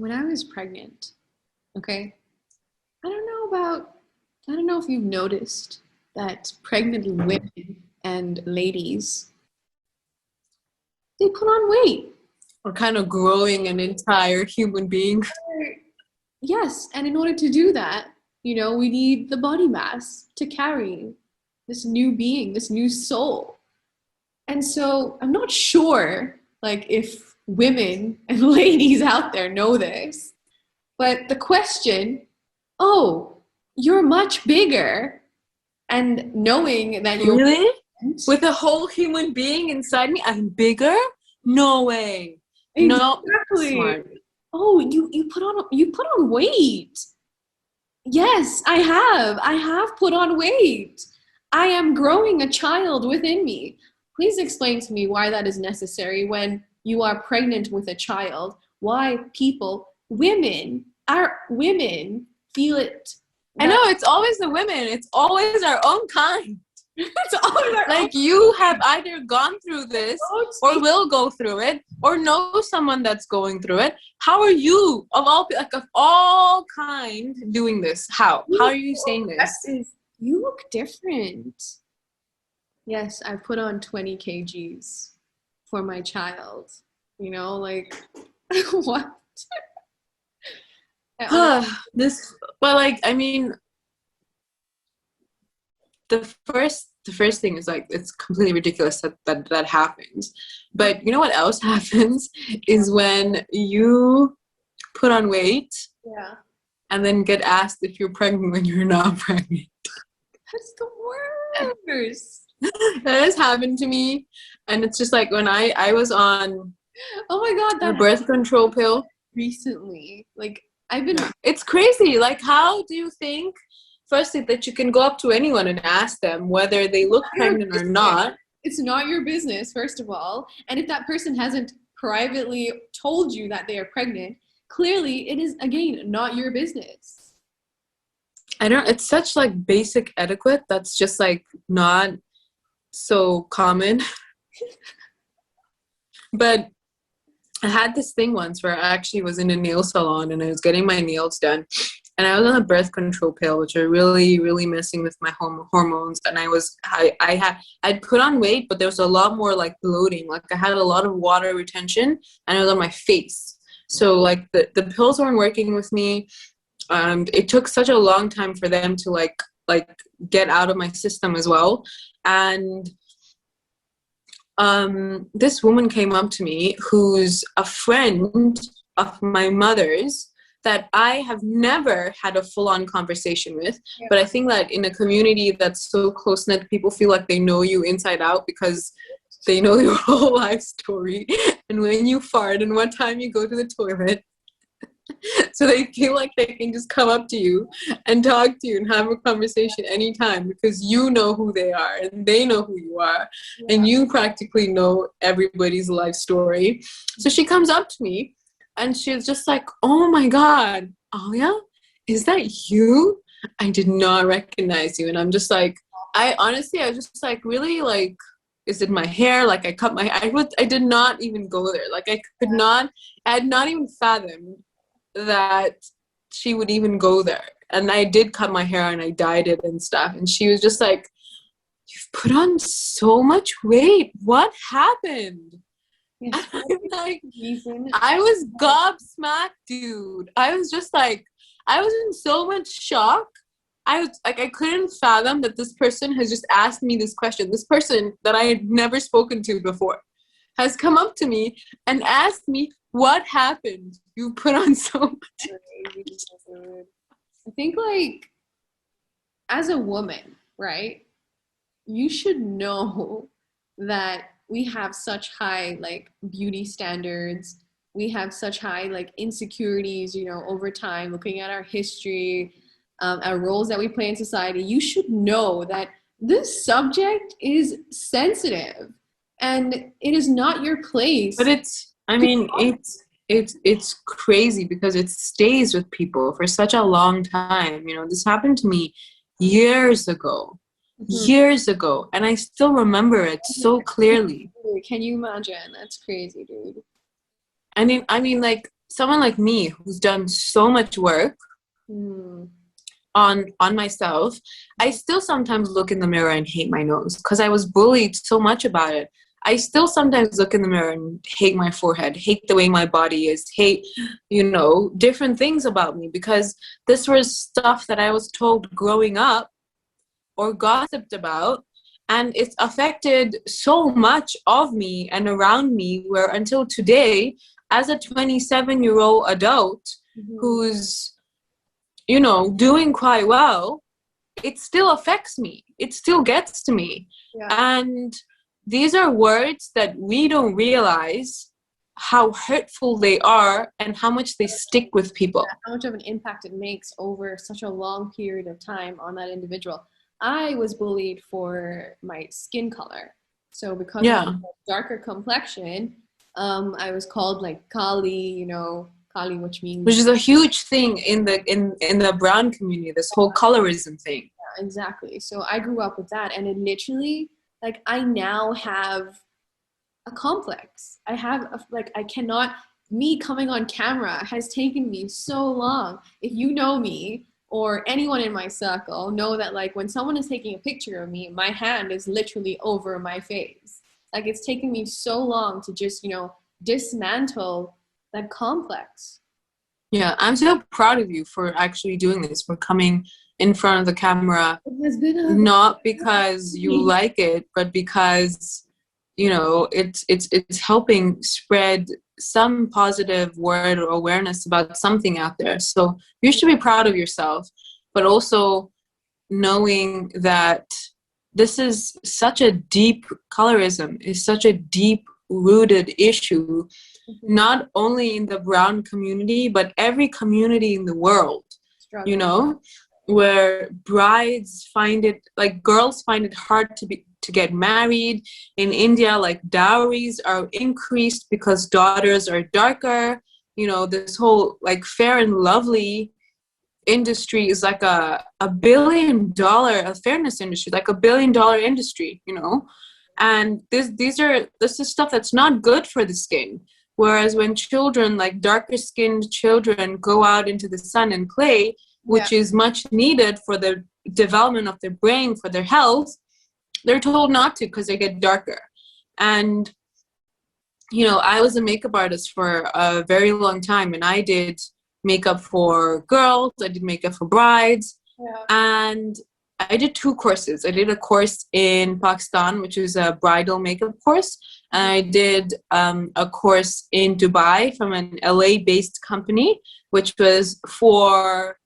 when I was pregnant, okay, I don't know if you've noticed that pregnant women and ladies, they put on weight. Or kind of growing an entire human being. Yes, and in order to do that, we need the body mass to carry this new being, this new soul. And so I'm not sure, like, if women and ladies out there know this, but the question, oh, you're much bigger, and knowing that you're really with a whole human being inside me, I'm bigger? No way. Exactly. No, smart. Oh, you put on weight. Yes, I have put on weight. I am growing a child within me. Please explain to me why that is necessary when you are pregnant with a child. Why women feel it. I know, it's always the women. It's always our own kind. It's always like you have either gone through this or will go through it or know someone that's going through it. How are you of all kind doing this? How are you saying this? You look different. Yes, I put on 20 kgs for my child. Like what? The first thing is like, it's completely ridiculous that happens. But you know what else happens is when you put on weight, and then get asked if you're pregnant when you're not pregnant. That's the worst. That has happened to me, and it's just like when I was on that birth control pill recently. Like I've been. It's crazy. Like, how do you think? Firstly, that you can go up to anyone and ask them whether they look pregnant or not. It's not your business, first of all. And if that person hasn't privately told you that they are pregnant, clearly it is, again, not your business. It's such like basic etiquette that's just like not so common. But I had this thing once where I actually was in a nail salon and I was getting my nails done. And I was on a birth control pill, which are really, really messing with my hormones. And I'd put on weight, but there was a lot more like bloating. Like I had a lot of water retention, and it was on my face. So like the pills weren't working with me. It took such a long time for them to like get out of my system as well. And this woman came up to me who's a friend of my mother's, that I have never had a full-on conversation with. Yeah. But I think that in a community that's so close-knit, people feel like they know you inside out because they know your whole life story and when you fart and what time you go to the toilet. So they feel like they can just come up to you and talk to you and have a conversation anytime because you know who they are and they know who you are. Yeah. And you practically know everybody's life story. So she comes up to me and she was just like, oh my God, Aaliyah, is that you? I did not recognize you. And I'm just like, I was just like, really, like, is it my hair? Like I cut my hair. I did not even go there. Like I had not even fathomed that she would even go there. And I did cut my hair and I dyed it and stuff. And she was just like, you've put on so much weight. What happened? Yes. Like, I was gobsmacked, dude. I was just like, I was in so much shock. I couldn't fathom that this person has just asked me this question. This person that I had never spoken to before has come up to me and asked me, what happened? You put on so much. I think, like, as a woman, right, you should know that we have such high, like, beauty standards. We have such high, like, insecurities, over time, looking at our history, our roles that we play in society. You should know that this subject is sensitive and it is not your place. But it's crazy because it stays with people for such a long time. This happened to me years ago. And I still remember it so clearly. Can you imagine? That's crazy, dude. I mean, like, someone like me who's done so much work on myself, I still sometimes look in the mirror and hate my nose because I was bullied so much about it. I still sometimes look in the mirror and hate my forehead, hate the way my body is, hate, different things about me, because this was stuff that I was told growing up or gossiped about, and it's affected so much of me and around me, where until today, as a 27-year-old adult who's, doing quite well, it still affects me. It still gets to me. Yeah. And these are words that we don't realize how hurtful they are and how much they stick with people. How much of an impact it makes over such a long period of time on that individual. I was bullied for my skin color. So because of a darker complexion, I was called like Kali, Kali, which is a huge thing in the brown community, this whole colorism thing. Yeah, exactly. So I grew up with that, and it literally, like, I now have a complex. I have me coming on camera has taken me so long. If you know me or anyone in my circle know that, like, when someone is taking a picture of me, my hand is literally over my face. Like, it's taken me so long to just, dismantle that complex. Yeah, I'm so proud of you for actually doing this, for coming in front of the camera, not because you like it, but because, it's helping spread some positive word or awareness about something out there. So you should be proud of yourself, but also knowing that this is such a deep, colorism is such a deep rooted issue, not only in the brown community, but every community in the world, where brides find it, like, girls find it hard to get married. In India, like, dowries are increased because daughters are darker. This whole, like, Fair and Lovely industry is like a $1 billion, a fairness industry, like $1 billion industry, and this is stuff that's not good for the skin. Whereas when children, like darker skinned children, go out into the sun and play, which is much needed for the development of their brain, for their health, they're told not to because they get darker. And, I was a makeup artist for a very long time, and I did makeup for girls, I did makeup for brides, and I did 2 courses. I did a course in Pakistan, which is a bridal makeup course, and I did a course in Dubai from an LA-based company, which was for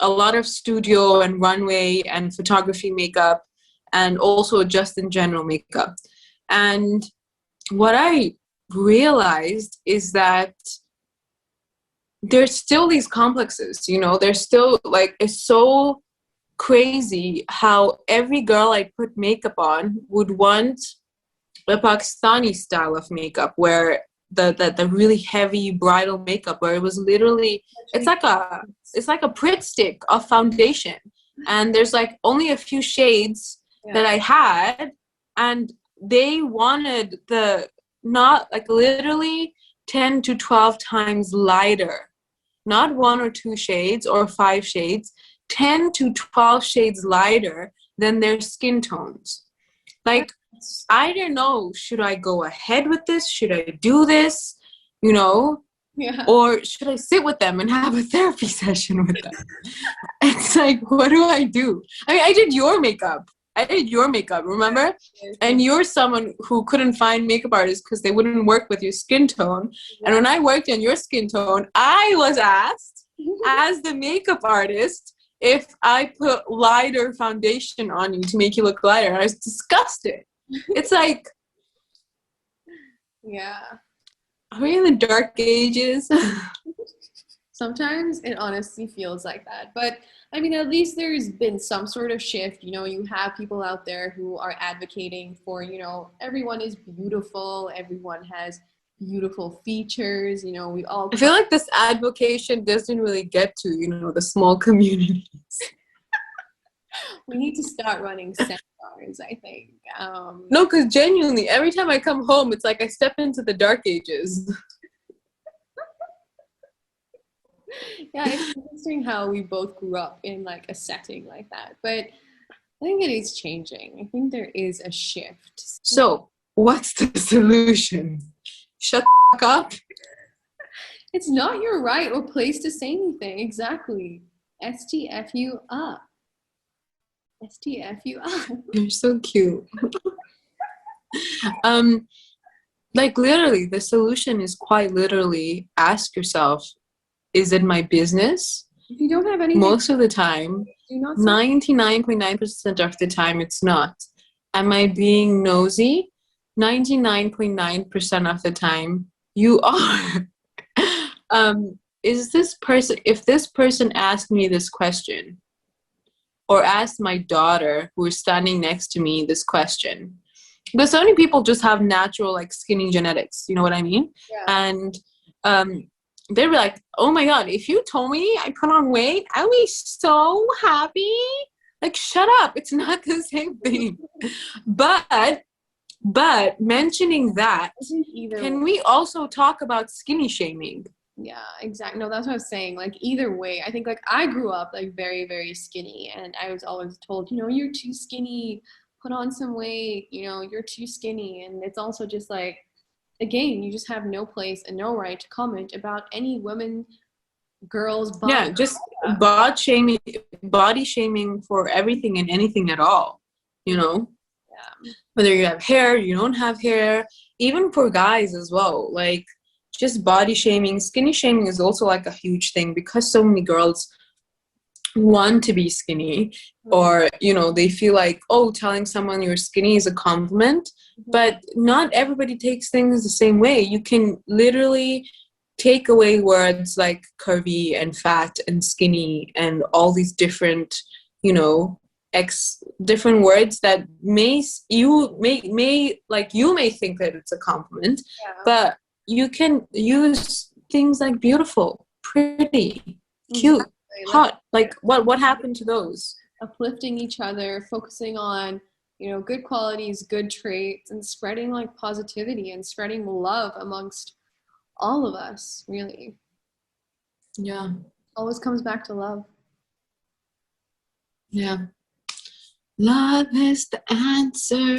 a lot of studio and runway and photography makeup, and also just in general makeup. And what I realized is that there's still these complexes, there's still, like, it's so crazy how every girl I put makeup on would want a Pakistani style of makeup, where the really heavy bridal makeup, where it was literally, it's like a Pritt stick of foundation, and there's like only a few shades that I had, and they wanted not like literally 10 to 12 times lighter, not 1 or 2 shades or 5 shades, 10 to 12 shades lighter than their skin tones. Like, I don't know, should I go ahead with this? Should I do this? Or should I sit with them and have a therapy session with them? It's like, what do I do? I mean, I did your makeup, remember? And you're someone who couldn't find makeup artists because they wouldn't work with your skin tone. And when I worked on your skin tone, I was asked as the makeup artist if I put lighter foundation on you to make you look lighter. And I was disgusted. It's like, are we in the dark ages? Sometimes it honestly feels like that. But I mean, at least there's been some sort of shift. You have people out there who are advocating for, everyone is beautiful, everyone has beautiful features, we all... I feel like this advocation doesn't really get to, the small communities. We need to start running seminars, I think. No, because genuinely, every time I come home, it's like I step into the dark ages. Yeah, it's interesting how we both grew up in like a setting like that. But I think it is changing. I think there is a shift. So, what's the solution? Shut the fuck up. It's not your right or place to say anything. Exactly. STF you up. STF you up. You're so cute. Like literally, the solution is quite literally ask yourself, is it my business? If you don't have anything, Most of the time, do not say. 99.9% of the time, it's not. Am I being nosy? 99.9% of the time, you are. Is this person, if this person asked me this question, or asked my daughter who is standing next to me this question, because so many people just have natural like skinny genetics, you know what I mean? Yeah. And they'd be like, oh my god, if you told me I put on weight, I'd be so happy. Like, shut up, it's not the same thing. But mentioning that, can we also talk about skinny shaming? Yeah, exactly. No, that's what I was saying. Like either way, I think like I grew up like very, very skinny, and I was always told, you know, you're too skinny, put on some weight, you know, you're too skinny. And it's also just like, again, you just have no place and no right to comment about any woman, girl's body. Yeah, just body shaming for everything and anything at all, you know? Yeah. Whether you have hair, you don't have hair, even for guys as well. Like, just body shaming, skinny shaming is also like a huge thing because so many girls want to be skinny, or you know, they feel like, oh, telling someone you're skinny is a compliment. But not everybody takes things the same way. You can literally take away words like curvy and fat and skinny and all these different, you know, different words that you may think that it's a compliment. Yeah. But you can use things like beautiful, pretty, cute, hot. Like what happened to those? Uplifting each other, focusing on, you know, good qualities, good traits, and spreading like positivity and spreading love amongst all of us, really. Yeah. Always comes back to love. Yeah. Love is the answer.